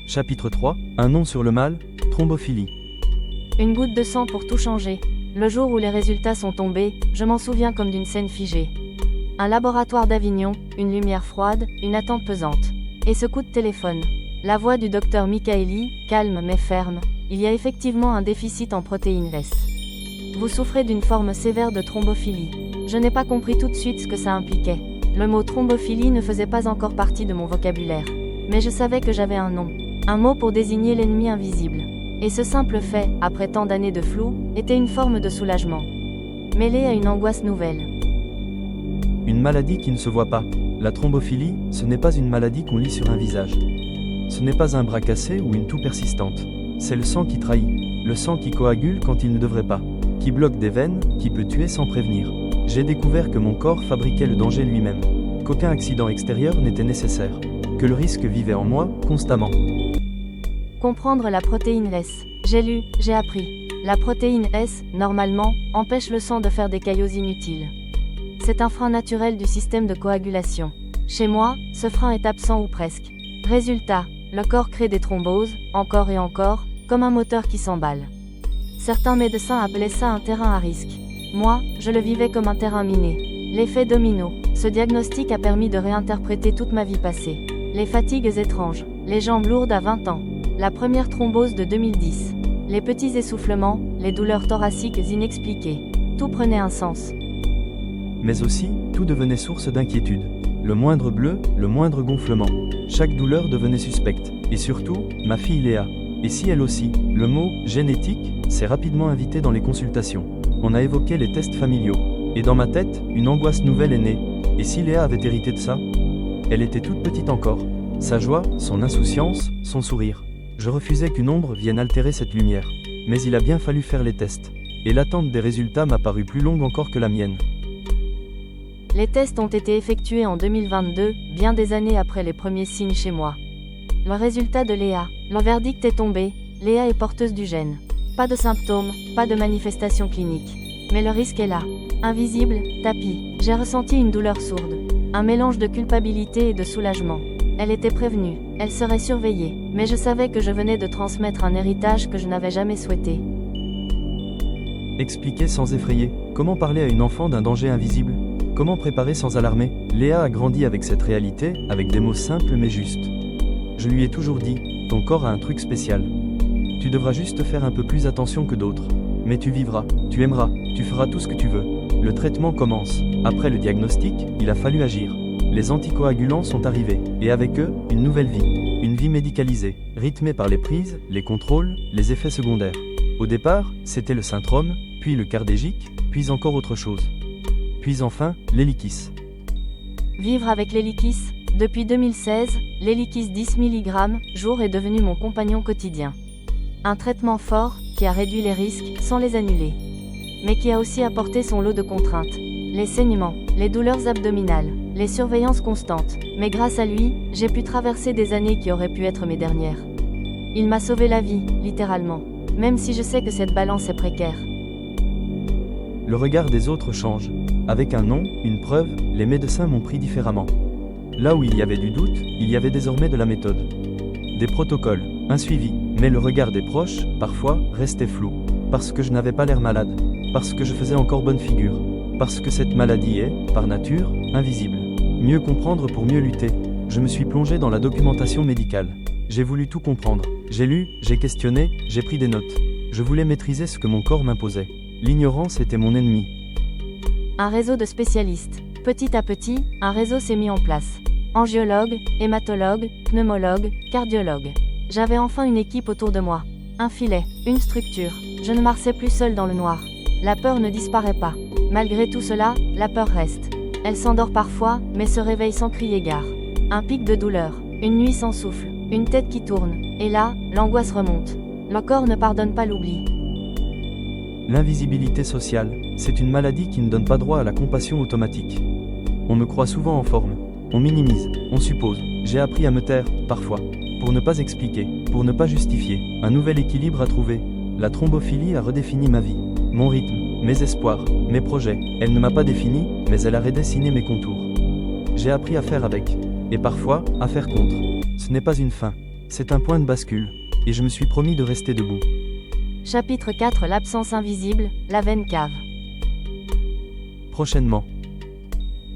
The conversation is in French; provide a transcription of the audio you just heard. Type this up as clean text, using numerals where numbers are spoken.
Chapitre 3, un nom sur le mal, thrombophilie. Une goutte de sang pour tout changer. Le jour où les résultats sont tombés, je m'en souviens comme d'une scène figée. Un laboratoire d'Avignon, une lumière froide, une attente pesante. Et ce coup de téléphone. La voix du docteur Michaeli, calme mais ferme. Il y a effectivement un déficit en protéines S. Vous souffrez d'une forme sévère de thrombophilie. Je n'ai pas compris tout de suite ce que ça impliquait. Le mot thrombophilie ne faisait pas encore partie de mon vocabulaire. Mais je savais que j'avais un nom. Un mot pour désigner l'ennemi invisible. Et ce simple fait, après tant d'années de flou, était une forme de soulagement. Mêlé à une angoisse nouvelle. Une maladie qui ne se voit pas. La thrombophilie, ce n'est pas une maladie qu'on lit sur un visage. Ce n'est pas un bras cassé ou une toux persistante. C'est le sang qui trahit. Le sang qui coagule quand il ne devrait pas. Qui bloque des veines, qui peut tuer sans prévenir. J'ai découvert que mon corps fabriquait le danger lui-même. Qu'aucun accident extérieur n'était nécessaire. Que le risque vivait en moi, constamment. Comprendre la protéine S. J'ai lu, j'ai appris. La protéine S, normalement, empêche le sang de faire des caillots inutiles. C'est un frein naturel du système de coagulation. Chez moi, ce frein est absent ou presque. Résultat, le corps crée des thromboses, encore et encore, comme un moteur qui s'emballe. Certains médecins appelaient ça un terrain à risque. Moi, je le vivais comme un terrain miné. L'effet domino. Ce diagnostic a permis de réinterpréter toute ma vie passée. Les fatigues étranges, les jambes lourdes à 20 ans, la première thrombose de 2010, les petits essoufflements, les douleurs thoraciques inexpliquées. Tout prenait un sens. Mais aussi, tout devenait source d'inquiétude. Le moindre bleu, le moindre gonflement. Chaque douleur devenait suspecte. Et surtout, ma fille Léa. Et si elle aussi, le mot « génétique » s'est rapidement invité dans les consultations. On a évoqué les tests familiaux. Et dans ma tête, une angoisse nouvelle est née. Et si Léa avait hérité de ça? Elle était toute petite encore. Sa joie, son insouciance, son sourire. Je refusais qu'une ombre vienne altérer cette lumière. Mais il a bien fallu faire les tests. Et l'attente des résultats m'a paru plus longue encore que la mienne. Les tests ont été effectués en 2022, bien des années après les premiers signes chez moi. Le résultat de Léa. Le verdict est tombé, Léa est porteuse du gène. Pas de symptômes, pas de manifestations cliniques. Mais le risque est là. Invisible, tapis. J'ai ressenti une douleur sourde. Un mélange de culpabilité et de soulagement. Elle était prévenue, elle serait surveillée, mais je savais que je venais de transmettre un héritage que je n'avais jamais souhaité. Expliquer sans effrayer. Comment parler à une enfant d'un danger invisible? Comment préparer sans alarmer? Léa a grandi avec cette réalité, avec des mots simples mais justes. Je lui ai toujours dit, ton corps a un truc spécial. Tu devras juste faire un peu plus attention que d'autres. Mais tu vivras, tu aimeras, tu feras tout ce que tu veux. Le traitement commence. Après le diagnostic, il a fallu agir. Les anticoagulants sont arrivés, et avec eux, une nouvelle vie. Une vie médicalisée, rythmée par les prises, les contrôles, les effets secondaires. Au départ, c'était le syndrome, puis le cardégique, puis encore autre chose. Puis enfin, l'Eliquis. Vivre avec l'Eliquis. Depuis 2016, l'Eliquis 10 mg jour est devenu mon compagnon quotidien. Un traitement fort, qui a réduit les risques, sans les annuler. Mais qui a aussi apporté son lot de contraintes. Les saignements, les douleurs abdominales, les surveillances constantes. Mais grâce à lui, j'ai pu traverser des années qui auraient pu être mes dernières. Il m'a sauvé la vie, littéralement. Même si je sais que cette balance est précaire. Le regard des autres change. Avec un nom, une preuve, les médecins m'ont pris différemment. Là où il y avait du doute, il y avait désormais de la méthode. Des protocoles, un suivi. Mais le regard des proches, parfois, restait flou. Parce que je n'avais pas l'air malade. Parce que je faisais encore bonne figure. Parce que cette maladie est, par nature, invisible. Mieux comprendre pour mieux lutter. Je me suis plongé dans la documentation médicale. J'ai voulu tout comprendre. J'ai lu, j'ai questionné, j'ai pris des notes. Je voulais maîtriser ce que mon corps m'imposait. L'ignorance était mon ennemi. Un réseau de spécialistes. Petit à petit, un réseau s'est mis en place. Angiologue, hématologue, pneumologue, cardiologue. J'avais enfin une équipe autour de moi. Un filet, une structure. Je ne marchais plus seul dans le noir. La peur ne disparaît pas. Malgré tout cela, la peur reste. Elle s'endort parfois, mais se réveille sans crier gare. Un pic de douleur, une nuit sans souffle, une tête qui tourne. Et là, l'angoisse remonte. Le corps ne pardonne pas l'oubli. L'invisibilité sociale, c'est une maladie qui ne donne pas droit à la compassion automatique. On me croit souvent en forme. On minimise, on suppose. J'ai appris à me taire, parfois. Pour ne pas expliquer, pour ne pas justifier. Un nouvel équilibre à trouver. La thrombophilie a redéfini ma vie. Mon rythme, mes espoirs, mes projets. Elle ne m'a pas défini, mais elle a redessiné mes contours. J'ai appris à faire avec. Et parfois, à faire contre. Ce n'est pas une fin. C'est un point de bascule, et je me suis promis de rester debout. Chapitre 4 L'absence invisible, la veine cave. Prochainement.